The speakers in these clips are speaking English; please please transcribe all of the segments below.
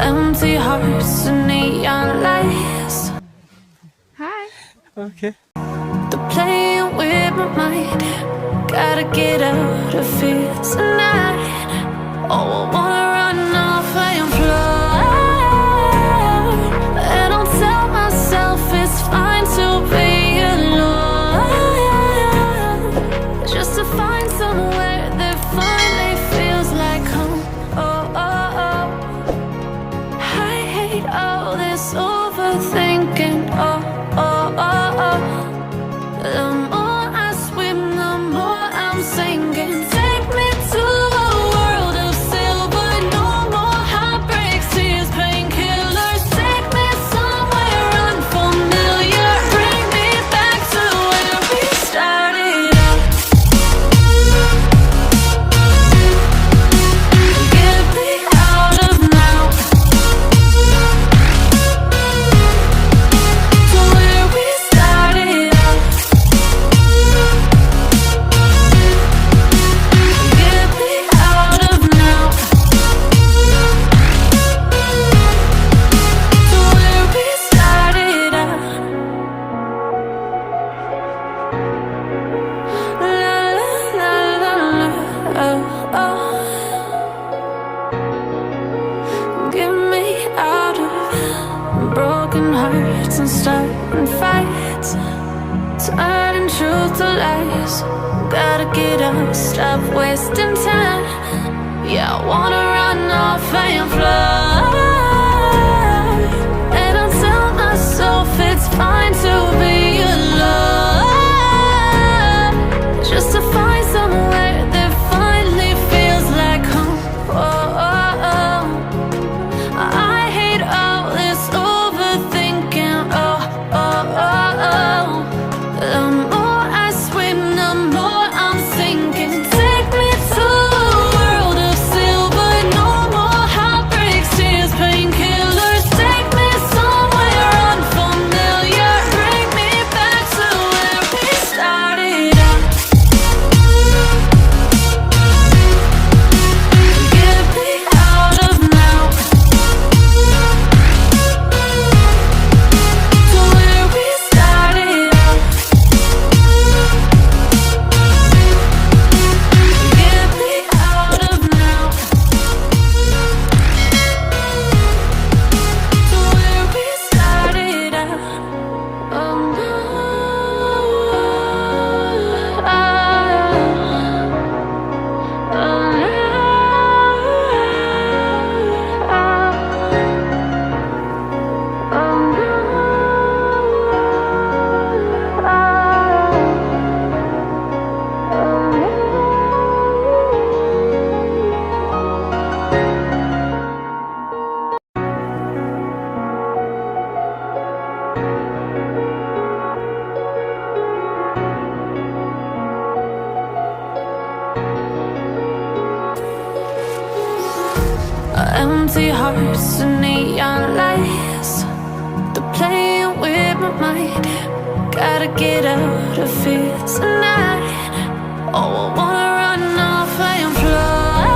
Empty hearts and neon lights. Hi. Okay. They're playing with my mind. Gotta get out of here tonight. Oh, I wanna run off and fly. And I'll tell myself it's fine to be alone, just to find somewhere that finally feels like home. Oh, oh, oh. I hate all this overthinking. Oh, oh, oh, oh. The more I swim, the more I'm sinking. Take me to a world of silver. No more heartbreaks, tears, painkillers. Take me somewhere unfamiliar. Bring me back to where we started out. Get me out of now. To where we started out. Get me out of now. To where we started out. La la la la la. Oh, oh. Get me out of broken hearts and starting fights, turning truth to lies. Gotta get up, stop wasting time. Yeah, I wanna run off and fly. And I'll tell myself it's fine to be alone, just to find somewhere that finally feels like home. Oh, oh, oh. I hate all this overthinking. Oh, oh, oh, oh. The more I swim, the more I'm sinking. Take me to a world of silver. No more heartbreaks, tears, painkillers. Take me somewhere unfamiliar. Bring me back to where we started out. Get me out of now. To where we started out. Get me out of now. To where we started out. Oh no. Empty hearts and neon lights. They're playing with my mind. Gotta get out of here tonight. Oh, I wanna run off and fly.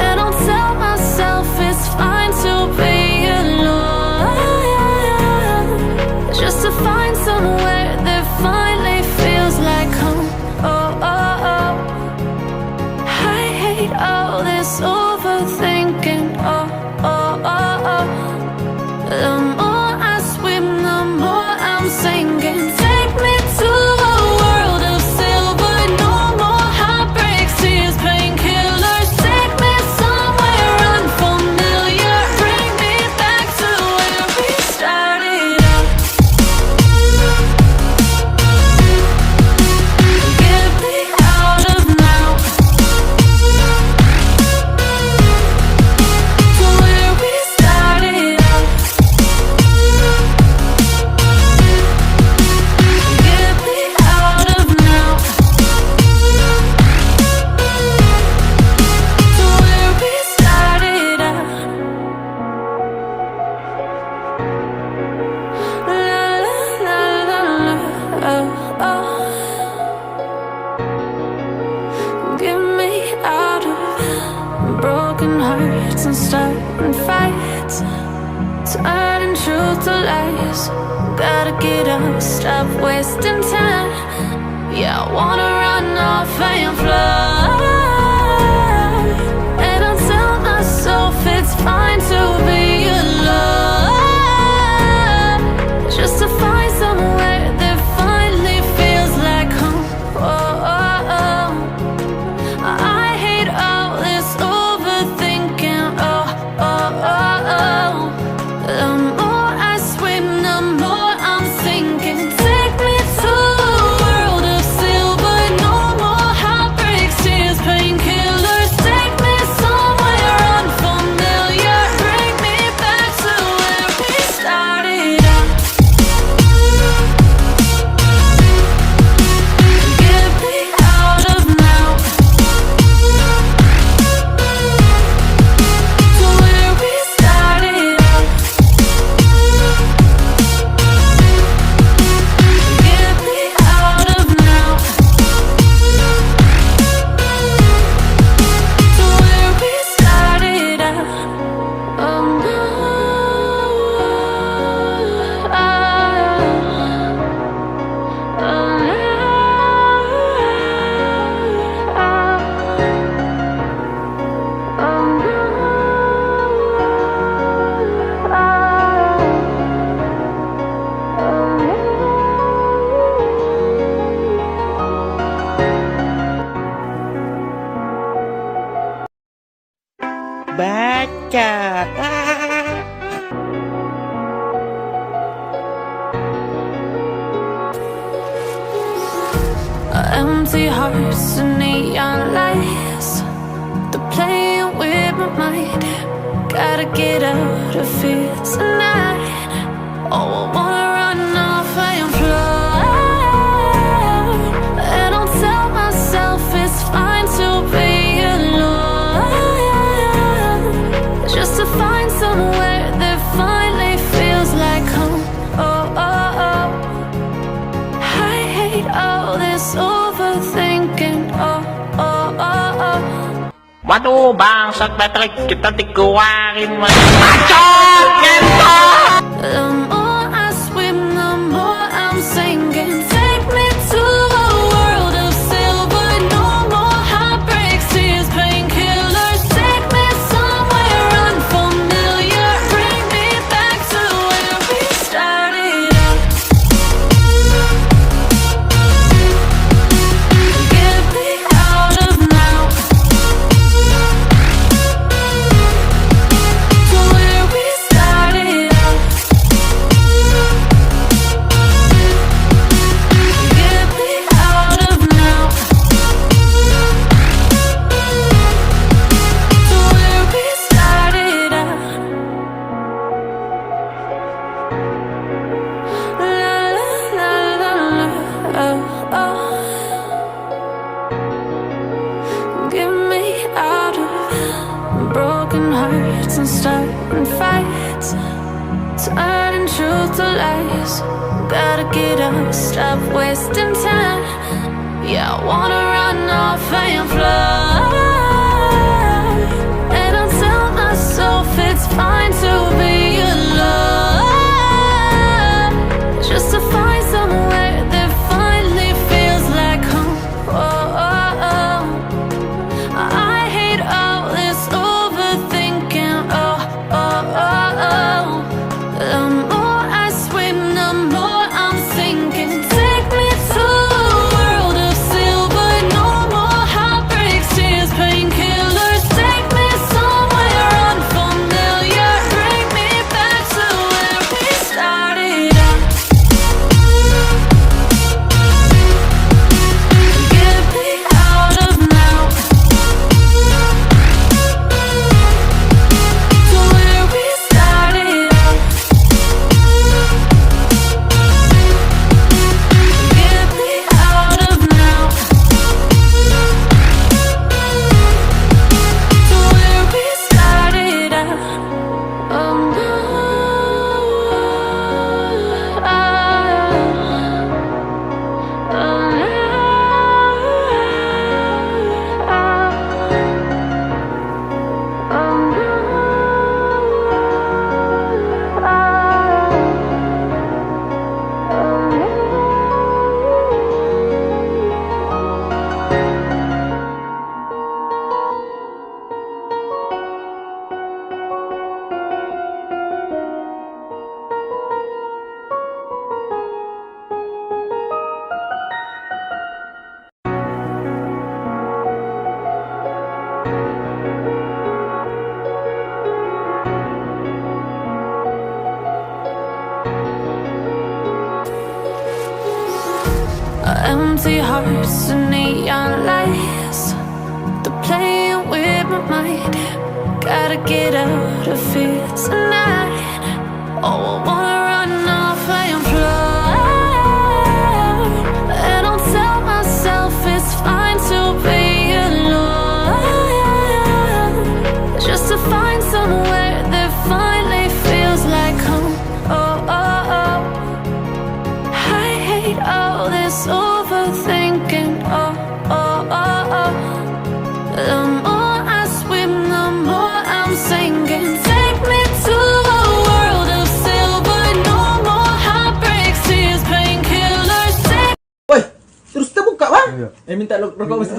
And I'll tell myself it's fine to be alone, just to find somewhere that finally feels like home. Oh, oh, oh. I hate all this overthinking. Oh, oh, oh, oh. The more I swim, the more I'm sinking. Take me to a world of silver. broken hearts and starting fights, turning truth to lies. Gotta get up, stop wasting time. Yeah, I wanna run off and fly. And I tell myself it's fine to be alone, just to find somewhere that finally feels like home. Oh, oh, oh. I hate all this overthinking. Oh, oh, oh, oh. The more I swim, the more I'm sinking. Take me to a world of silver, no more heartbreaks, tears, painkillers. Take me somewhere unfamiliar, bring me back to where we started out. Get me out of now, to where we started out. Get me out of now, to where we started out. Oh no, baca. empty hearts and neon lights, they're playing with my mind. Gotta get out of here tonight. Oh, I wanna run off and fly. And I'll tell myself it's fine to be alone, just to find somewhere that finally feels like home. Oh, oh, oh. I hate all this overthinking. Oh, oh, oh, oh. Waduh, bangsat Patrick, kita dikeluarin mas. Acot, kento. The more I swim, the more I'm sinking. Take me to a world of silver, no more heartbreaks, tears, painkillers. Take me somewhere unfamiliar, bring me back to where we started out. Get me out of now, to where we started out. Get me out of now, to where we started out. La la la la la, oh, oh. Get me out of broken hearts and starting fights, turning truth to lies. Gotta get up, stop wasting time. Yeah, I wanna run off and fly. And I tell myself it's fine to be alone, just to find somewhere that finally feels like home. Oh, oh, oh. I hate all this overthinking. Oh, oh, oh, oh. The more I swim, the more I'm sinking. Take me to a world of silver, no empty hearts and neon lights. They're playing with my mind. Gotta get out of here tonight. Oh, I wanna run off and fly. And I'll tell myself it's fine to be alone, just to find somewhere that finally feels like home. Oh, oh, oh. I hate all this overthinking. Oh, oh, oh, oh. The more I swim, the more I'm sinking. Take me to a world of silver. No more heartbreaks, tears, painkillers. Woi, terus kita buka bang? Minta rokok mesti